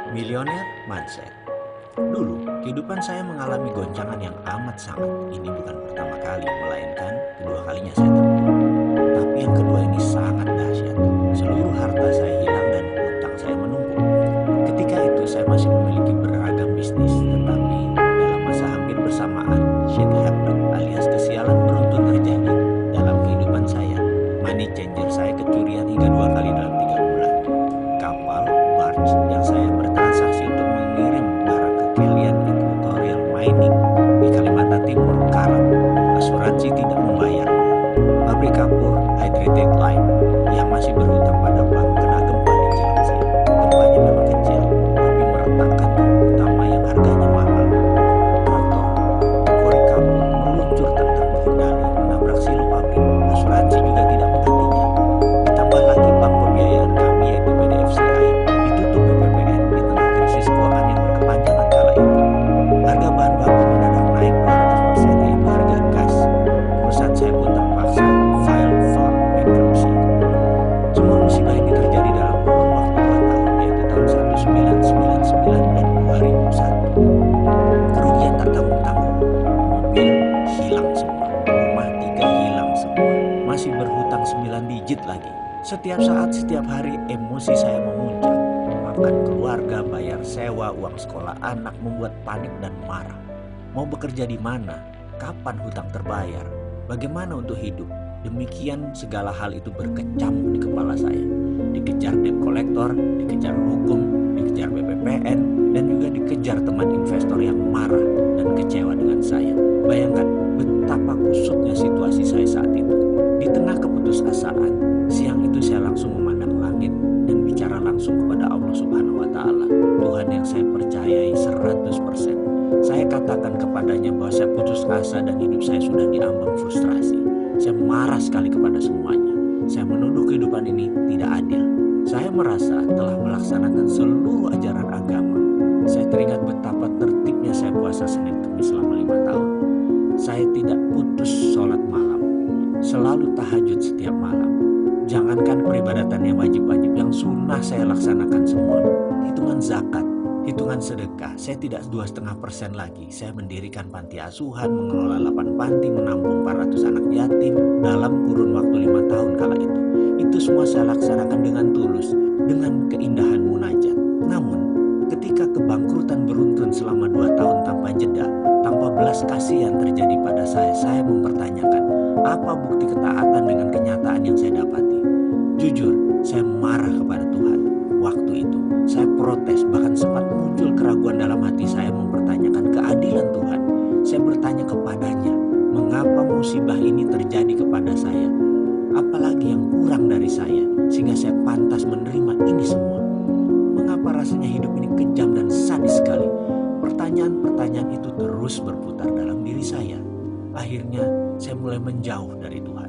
Millionaire Mindset. Dulu, kehidupan saya mengalami goncangan yang amat sangat. Ini bukan pertama kali, melainkan kedua kalinya saya terpuruk. Tapi yang kedua ini sangat dahsyat. Seluruh harta saya hilang dan hutang saya menumpuk. Ketika itu saya masih memiliki beragam bisnis, tetapi dalam masa hampir bersamaan, shit happen alias kesialan beruntun terjadi dalam kehidupan saya. Money changer saya kecurian hingga 2 kali dalam 3 bulan. Kapal, barge yang saya bertransaksi untuk mengirim barang ke Kelian Equatorial Mining di Kalimantan Timur karam. Asuransi tidak membayar. Pabrik kapur Hydrated Line yang masih berhutang pada bank kena gempa di Cilengsi. Gempanya memang kecil, tapi meretakkan tong utama yang harganya mahal. Traktor korek kapur meluncur tak terkendali menabrak silo pabrik. Asuransi juga tidak menggantinya. Ditambah lagi bank pembiayaan kami yaitu PDFCI ditutup BPPN di tengah krisis keuangan yang berkepanjangan kala itu. Harga bahan baku mendadak naik 200% yaitu harga gas. Perusahaan saya pun terpaksa file for bankruptcy. Semua musibah ini terjadi dalam kurun waktu 2 tahun yaitu tahun 1999 dan 2001. Kerugian tak tanggung-tanggung. Mobil hilang semua, rumah 3 hilang semua, masih berhutang 9 digit lagi. Setiap saat, setiap hari emosi saya memuncak. Makan keluarga, bayar sewa, uang sekolah anak membuat panik dan marah. Mau bekerja di mana? Kapan hutang terbayar? Bagaimana untuk hidup? Demikian segala hal itu berkecamuk di kepala saya. Dikejar debt collector, dikejar hukum, dikejar BPPN, dan juga dikejar teman investor yang marah dan kecewa dengan saya. Bayangkan betapa kusutnya situasi saya saat itu. Di tengah keputusasaan, siang itu saya langsung memandang langit dan bicara langsung kepada Allah Subhanahu wa Ta'ala, Tuhan yang saya percayai 100%. Saya katakan kepadanya bahwa saya putus asa dan hidup saya sudah diambang frustrasi. Saya marah sekali kepada semuanya. Saya menuduh kehidupan ini tidak adil. Saya merasa telah melaksanakan seluruh ajaran agama. Saya teringat betapa tertibnya saya puasa Senin Kamis selama 5 tahun. Saya tidak putus sholat malam, selalu tahajud setiap malam. Jangankan peribadatan yang wajib-wajib, yang sunnah saya laksanakan semua. Hitungan zakat, hitungan sedekah, saya tidak 2,5% lagi. Saya mendirikan panti asuhan, mengelola 8 panti, menampung 400 anak yatim dalam kurun waktu 5 tahun kala itu. Itu semua saya laksanakan dengan tulus, dengan keindahan munajat. Namun, ketika kebangkrutan beruntun selama 2 tahun tanpa jeda, tanpa belas kasihan terjadi pada saya mempertanyakan, apa bukti ketaatan dengan kenyataan yang saya dapati? Jujur, saya marah kepada Tuhan. Waktu itu, saya protes, bahkan sempat muncul keraguan dalam hati saya mempertanyakan keadilan Tuhan. Saya bertanya kepadanya, mengapa musibah ini terjadi kepada saya? Apalagi yang kurang dari saya, sehingga saya pantas menerima ini semua? Mengapa rasanya hidup ini kejam dan sadis sekali? Pertanyaan-pertanyaan itu terus berputar dalam diri saya. Akhirnya, saya mulai menjauh dari Tuhan.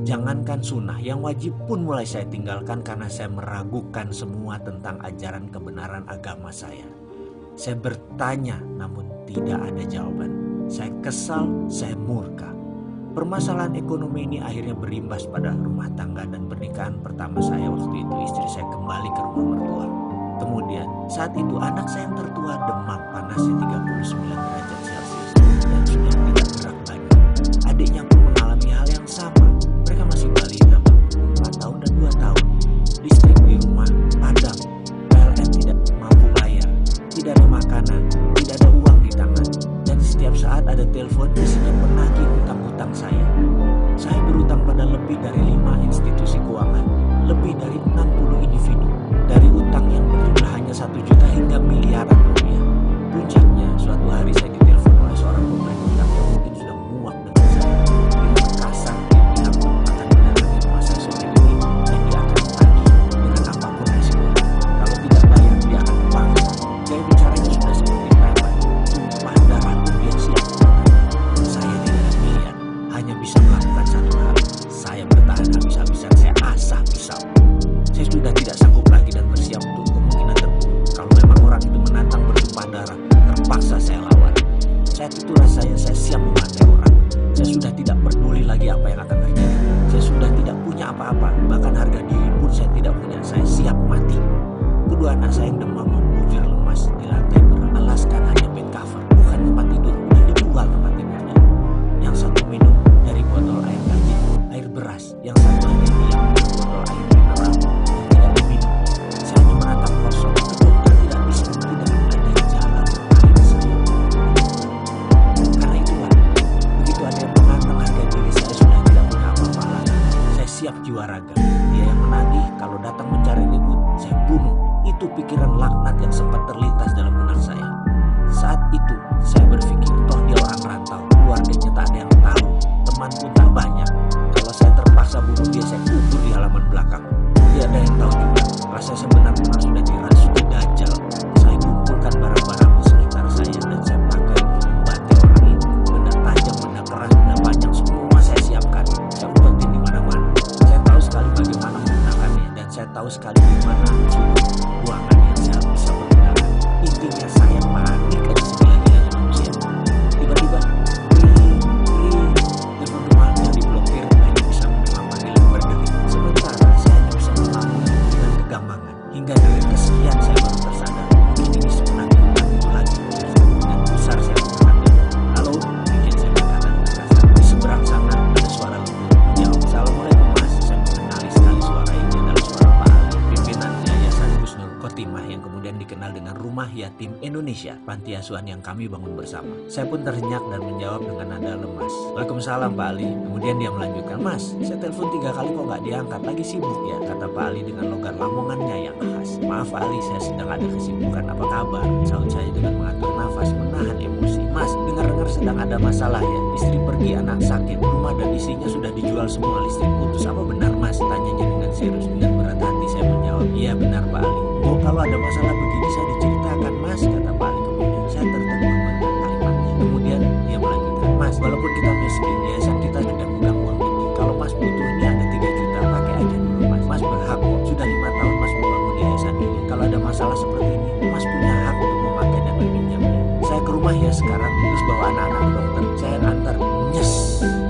Jangankan sunnah, yang wajib pun mulai saya tinggalkan karena saya meragukan semua tentang ajaran kebenaran agama saya. Saya bertanya namun tidak ada jawaban. Saya kesal, saya murka. Permasalahan ekonomi ini akhirnya berimbas pada rumah tangga dan pernikahan pertama saya. Waktu itu istri saya kembali ke rumah mertua. Kemudian saat itu anak saya yang tertua demam panasnya 39 derajat Celcius dan sudah tidak gerak lagi. Adiknya pun mengalami hal yang sama. Mereka masih balita berumur 4 tahun dan 2 tahun. Listrik di rumah padam. PLN tidak mampu bayar. Tidak ada makanan. Tidak ada uang di tangan. Dan setiap saat ada telepon isinya menagih hutang-hutang saya. Saya berutang pada lebih dari 5 institusi keuangan. Lebih dari 60 individu. Dari utang yang berjumlah hanya 1 juta hingga miliaran rupiah. Puncaknya suatu hari saya ditelepon oleh seorang pemain utang yang mungkin sudah muak dengan saya. Dengan kasar dia bilang akan mendatangi rumah saya sore ini dan dia akan tagih dengan apapun resikonya. Kalau tidak bayar dia akan panggil. Gaya bicaranya sudah seperti preman. Tumpah darah pun dia siap. Saya tidak lihat, hanya bisa melakukan satu hal. Saya bertahan habis-habisan, saya asah pisau. Saya sudah tidak sanggup lagi dan bersiap untuk kemungkinan terburuk. Kalau memang orang itu menantang bertumpah darah, terpaksa pikiran laknat yang sempat terlintas dalam benak saya. Saat itu saya berpikir, toh dia orang rantau, keluarganya tak ada yang tahu, teman pun tak banyak. Kalau saya terpaksa bunuh dia, saya kubur di halaman belakang. Tiada yang tahu juga, rasa sebenarnya sudah dirasuki Dajjal. Saya kumpulkan barang-barang di sekitar saya dan saya pakai untuk membantai orang ini. Benda tajam, benda keras, benda panjang, semua saya siapkan. Saya umpetin di mana-mana. Saya tahu sekali bagaimana menggunakannya dan saya tahu sekali di mana ruangan yang saya bisa menggunakan. Intinya saya panik aja segila-gilanya manusia. Tiba-tiba, telepon rumahnya diblokir, hanya bisa menerima panggilan berdetik. Sementara saya hanya bisa melalui dengan kegampangan. Hingga dari kesekian saya baru tersadar, mungkin ini sebenarnya bukan itu lagi. Dengan besar saya mengatakan, halo, demikian saya berkata dengan kasar. Di seberang sana ada suara lembut menjawab, assalamualaikum mas. Saya mengenali sekali suara ini adalah suara Pak Ali, pimpinan Yayasan Husnul Khotimah yang kemudian dikenal dengan Rumah Yatim Indonesia, panti asuhan yang kami bangun bersama. Saya pun terhenyak dan menjawab dengan nada lemas, waalaikumsalam Pak Ali. Kemudian dia melanjutkan, mas, saya telepon 3 kali kok nggak diangkat, lagi sibuk ya, kata Pak Ali dengan logat lamongannya yang khas. Maaf Pak Ali, saya sedang ada kesibukan, apa kabar? Sahut saya dengan mengatur nafas, menahan emosi. Mas, dengar-dengar sedang ada masalah ya, istri pergi, anak sakit, rumah dan isinya sudah dijual semua, listrik putus, apa benar mas? Tanyanya dengan serius. Dengan berat hati saya menjawab, iya benar Pak Ali. Oh kalau ada masalah begini saya diceritakan mas, kata Pak Ali. Kemudian saya tertegun mendengar kalimatnya. Kemudian dia melanjutkan, mas, walaupun kita miskin, yayasan kita tidak pegang uang ini. Kalau mas butuhnya ada 3 juta, pakai aja dulu mas. Mas berhak kok, sudah 5 tahun mas membangun yayasan ini. Kalau ada masalah seperti ini, mas punya hak untuk memakai dan meminjamnya. Saya ke rumah ya sekarang, terus bawa anak-anak ke dokter. Saya antar, nyes.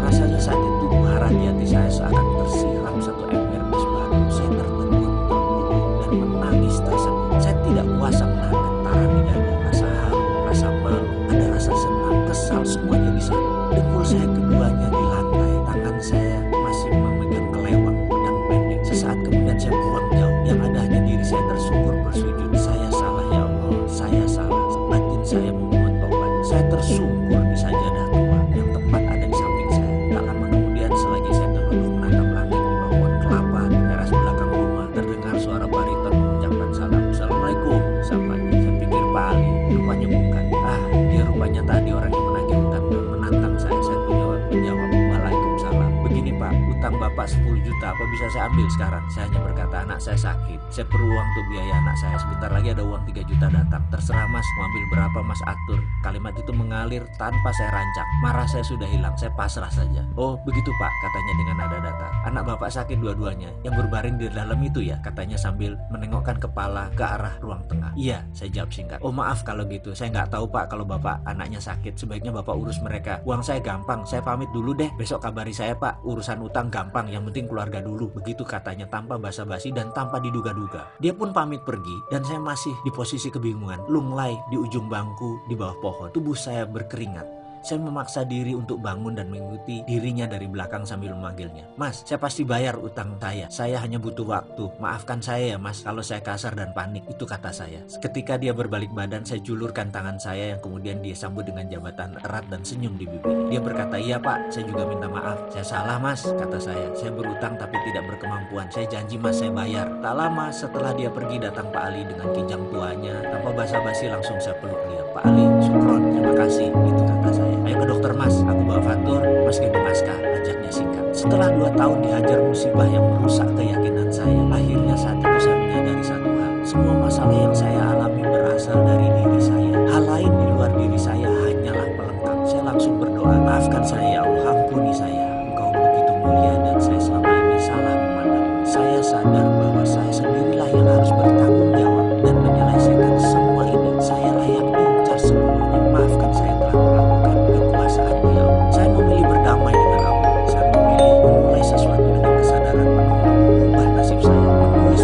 Rasanya saat itu marah di hati saya seakan tersiram 1 ember es batu. Saya tertegun, dan menangis terseduh. Saya tidak kuasa menahan getaran di dada. Rasa haru, rasa malu, ada rasa senang, kesal, semuanya di sana. Dengkul saya keduanya di lantai, tangan saya masih memegang kelewang pedang pendek. Sesaat kemudian saya buang jauh, yang ada hanya diri saya tersungkur bersujud. Saya salah ya Allah, saya salah. Batin saya memohon tobat. Saya tersungkur di sajadah tua yang tepat ada di samping saya. Tak lama kemudian selagi saya terduduk menatap langit di bawah pohon kelapa di teras belakang rumah, terdengar suara bariton mengucapkan salam. Assalamualaikum, sapanya. Saya pikir Pak Ali, rupanya bukan. Dia rupanya tadi orang yang menagih utang dan menantang saya. Saya menjawab, waalaikumsalam. Begini Pak, utang Bapak 10 juta, apa bisa saya ambil sekarang? Saya hanya berkata, anak saya sakit, saya perlu uang untuk biaya anak saya. Sebentar lagi ada uang 3 juta datang. Terserah mas, mau ambil berapa mas atur. Kalimat itu mengalir tanpa saya rancang. Marah saya sudah hilang, saya pasrah saja. Oh begitu Pak, katanya dengan nada datar. Anak Bapak sakit dua-duanya, yang berbaring di dalam itu ya, katanya sambil menengokkan kepala ke arah ruang tengah. Iya, saya jawab singkat. Oh maaf kalau gitu, saya nggak tahu Pak kalau Bapak anaknya sakit. Sebaiknya Bapak urus mereka. Uang saya gampang, saya pamit dulu deh. Besok kabari saya Pak, urusan utang gampang, yang penting keluarga dulu. Begitu katanya tanpa basa-basi dan tanpa diduga-duga. Dia pun pamit pergi dan saya masih di posisi kebingungan, lunglai di ujung bangku di bawah pohon. Tubuh saya berkeringat. Saya memaksa diri untuk bangun dan mengikuti dirinya dari belakang sambil memanggilnya. Mas, saya pasti bayar utang saya hanya butuh waktu. Maafkan saya ya mas kalau saya kasar dan panik, itu kata saya. Ketika dia berbalik badan, saya julurkan tangan saya yang kemudian dia sambut dengan jabatan erat dan senyum di bibir. Dia berkata, iya pak, saya juga minta maaf. Saya salah mas, kata saya. Saya berutang tapi tidak berkemampuan. Saya janji mas, saya bayar. Tak lama setelah dia pergi, datang Pak Ali dengan kijang tuanya. Tanpa basa-basi langsung saya peluk dia. Pak Ali, syukron, terima kasih, itu kata saya. Ayo ke dokter mas, aku bawa fatur, mas ke naskah, ajaknya singkat. Setelah 2 tahun dihajar musibah yang merusak keyakinan saya, akhirnya saat itu saya menyadari satu hal. Semua masalah yang saya alami berasal dari diri saya. Hal lain di luar diri saya hanyalah pelengkap. Saya langsung berdoa, maafkan saya ya Allah, ampuni saya. Engkau begitu mulia dan saya selama ini salah memandang. Saya sadar bahwa saya sendirilah yang harus bertanggung jawab dan menyelesaikan semua ini. Saya layak incar sepenuhnya. Maafkan saya telah melakukan kekuasaan ya Allah. Saya memilih berdamai dengan Allah. Saya memilih memulai sesuatu dengan kesadaran penuh, mengubah nasib saya, menulis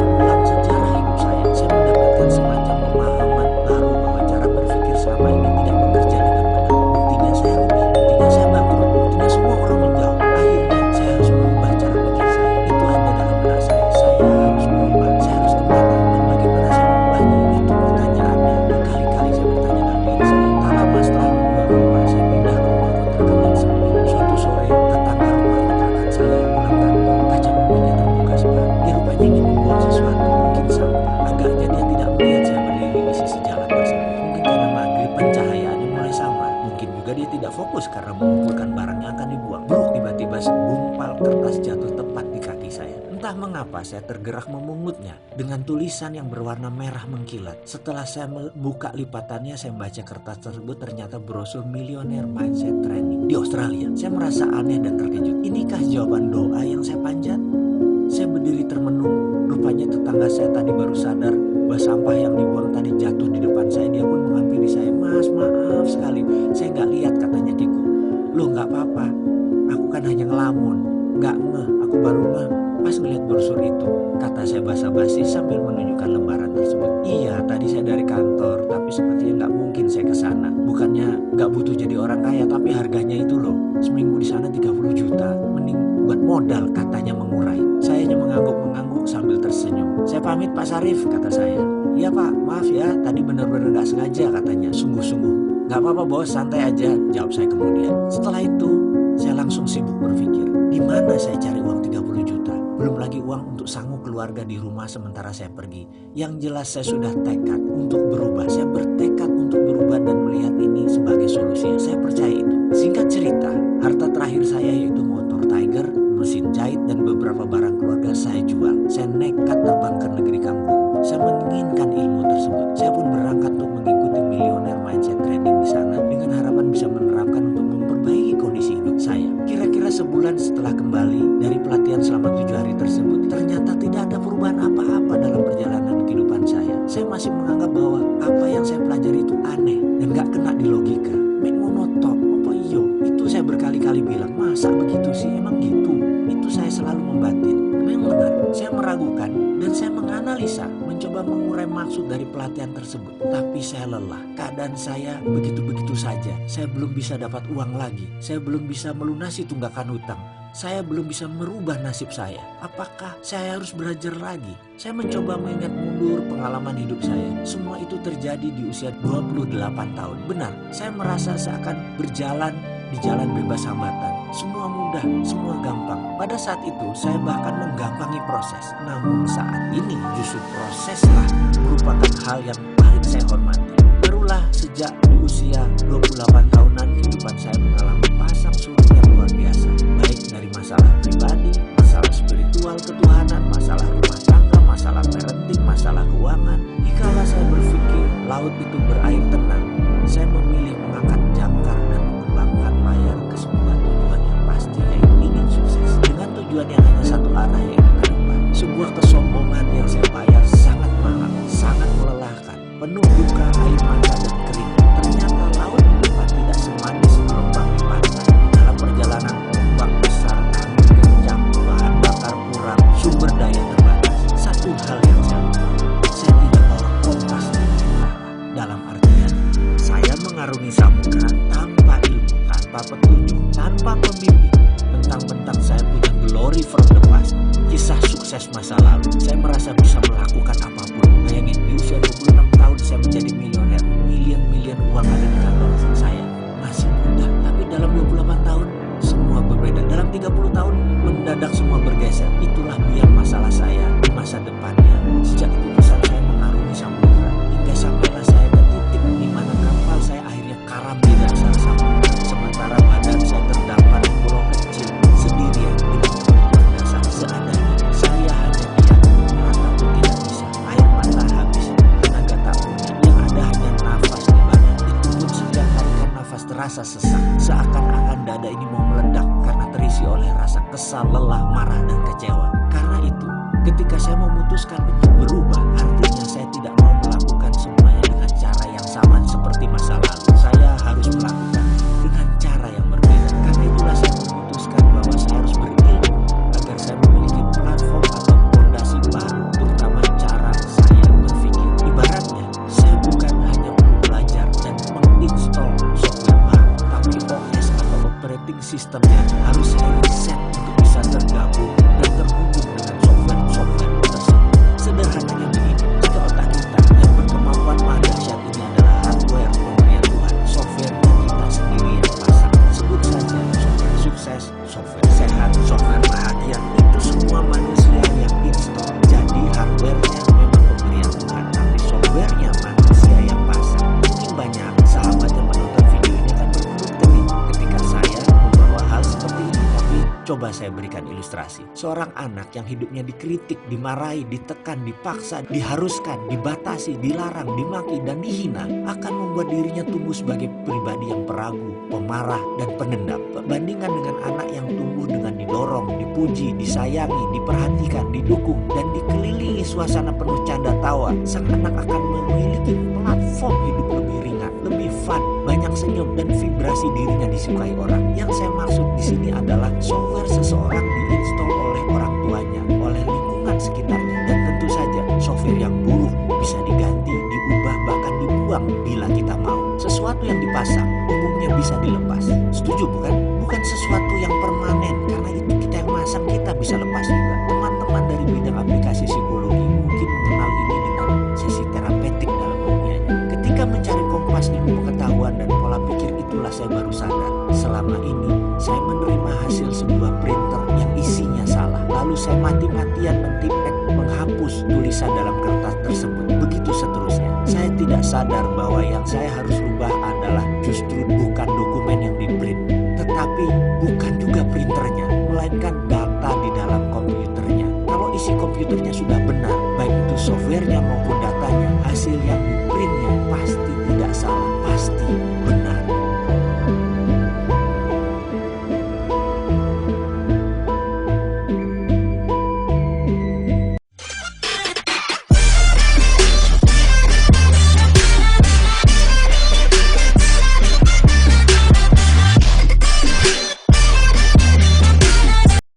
fokus karena mengumpulkan barang yang akan dibuang. Bruk, tiba-tiba segumpal kertas jatuh tepat di kaki saya. Entah mengapa saya tergerak memungutnya dengan tulisan yang berwarna merah mengkilat. Setelah saya buka lipatannya, saya membaca kertas tersebut, ternyata brosur Millionaire Mindset Training di Australia. Saya merasa aneh dan terkejut. Inikah jawaban doa yang saya panjat? Saya berdiri termenung. Rupanya tetangga saya tadi baru sadar bahwa sampah yang dibuang tadi jatuh di depan saya. Dia pun menghampiri saya. Mas, maaf sekali, saya nggak lihat, katanya Kiku. Loh, nggak apa-apa, aku kan hanya ngelamun, nggak ngeh, aku baru ngeh pas ngeliat brosur itu, kata saya basa-basi sambil menunjukkan lembaran tersebut. Iya, tadi saya dari kantor, tapi sepertinya nggak mungkin saya ke sana. Bukannya nggak butuh jadi orang kaya, tapi harganya itu loh, seminggu di sana 30 juta, mending buat modal, katanya mengurai. Saya hanya mengangguk-mengangguk sambil tersenyum. Saya pamit Pak Sarif, kata saya. Iya Pak, maaf ya, tadi benar-benar nggak sengaja, katanya, sungguh-sungguh. Nggak apa-apa bos, santai aja, jawab saya kemudian. Setelah itu, saya langsung sibuk berpikir, di mana saya cari uang 30 juta? Belum lagi uang untuk sanggup keluarga di rumah sementara saya pergi. Yang jelas saya sudah tekad untuk berubah. Saya bertekad untuk berubah dan melihat ini sebagai solusi. Saya percaya itu. Singkat cerita, harta terakhir saya yaitu motor Tiger, mesin jahit, dan beberapa barang keluarga saya jual. Saya nekat terbang ke negeri kampung. Saya menginginkan ilmu tersebut. Saya pun berangkat untuk mengikuti Millionaire Mindset Training di sana dengan harapan bisa menerapkan untuk memperbaiki kondisi hidup saya. Kira-kira sebulan setelah kembali dari pelatihan selama 7 hari tersebut, ternyata tidak ada perubahan apa-apa dalam perjalanan kehidupan saya. Saya masih menganggap bahwa apa yang saya pelajari itu aneh dan gak kena di logika. Mek monotok, apa iyo? Itu saya berkali-kali bilang, masa begitu sih? Emang gitu? Itu saya selalu membatin. Memang benar, saya meragukan dan saya menganalisa, mencoba mengurai maksud dari pelatihan tersebut. Tapi saya lelah, keadaan saya begitu-begitu saja. Saya belum bisa dapat uang lagi. Saya belum bisa melunasi tunggakan hutang. Saya belum bisa merubah nasib saya. Apakah saya harus belajar lagi? Saya mencoba mengingat mundur pengalaman hidup saya. Semua itu terjadi di usia 28 tahun. Benar, saya merasa seakan berjalan di jalan bebas hambatan. Semua mudah, semua gampang. Pada saat itu, saya bahkan menggampangi proses. Namun saat ini justru proseslah merupakan hal yang paling saya hormati. Barulah sejak di usia 28 tahunan kehidupan saya mengalami pasang surut yang luar biasa. Baik dari masalah pribadi, masalah spiritual, ketuhanan, masalah rumah tangga, masalah parenting, masalah keuangan. Dikala saya berpikir laut itu berair tenang, saya memilih mengangkat jangkar dan mengembangkan layar ke sebuah tujuan yang pasti, yaitu ingin sukses. Dengan tujuan yang hanya satu arah, yaitu ke depan. Sebuah kesombongan yang saya bayar sangat mahal, sangat melelahkan, penuh duka, air mata dan kering. Ternyata laut di depan tidak semanis gelombang di pantai. Dalam perjalanan ombak besar, angin kencang, bahan bakar kurang, sumber daya terbatas. Satu hal yang saya lupa, saya tidak bawa kompas dan peta. Dalam artian, saya mengarungi samudera tanpa ilmu, tanpa petunjuk, tanpa pembimbing. Mentang-mentang saya punya glory from the past, kisah sukses masa lalu, saya merasa bisa melakukan apapun. Bayangin, di usia 26 tahun saya menjadi miliuner. Miliar-miliar uang ada di kantong saya. Masih muda, tapi dalam 28 tahun semua berbeda. Dalam 30 tahun mendadak semua bergeser. Itulah biang masalah saya di masa depannya. Sejak keputusan saya mengarungi samudera, hingga sampailah saya ke titik di mana kapal saya akhirnya karam di dasar samudera. Sementara badan saya terdampar di pulau kecil sendirian di dasar seadanya. Saya hanya diam, menatap Coba saya berikan ilustrasi. Seorang anak yang hidupnya dikritik, dimarahi, ditekan, dipaksa, diharuskan, dibatasi, dilarang, dimaki, dan dihina akan membuat dirinya tumbuh sebagai pribadi yang peragu, pemarah, dan pendendam. Perbandingan dengan anak yang tumbuh dengan didorong, dipuji, disayangi, diperhatikan, didukung, dan dikelilingi suasana penuh canda tawa, sang anak akan memiliki platform hidup lebih ringan, lebih fun, banyak senyum, dan vibrasi dirinya disukai orang. Yang saya maksud di sini adalah software seseorang diinstal oleh orang tuanya, oleh lingkungan sekitarnya, dan tentu saja software yang buruk bisa diganti, diubah, bahkan dibuang bila kita mau. Sesuatu yang dipasang umumnya bisa dilepas. Setuju bukan? Bukan sesuatu yang permanen, karena itu kita yang masang, kita bisa lepas juga. Teman-teman dari bidang aplikasi psikologi mungkin mengenal ini dengan sesi terapeutik dalam dunianya. Ketika mencari kompas ilmu pengetahuan dan pola pikir, itulah saya baru sadar selama ini saya menerima hasil sebuah printer yang isinya salah. Lalu saya mati-matian mentipek, menghapus tulisan dalam kertas tersebut. Begitu seterusnya. Saya tidak sadar bahwa yang saya harus rubah adalah justru bukan dokumen yang di-print, tetapi bukan juga printernya, melainkan data di dalam komputernya. Kalau isi komputernya sudah benar, baik itu softwarenya maupun datanya, hasil yang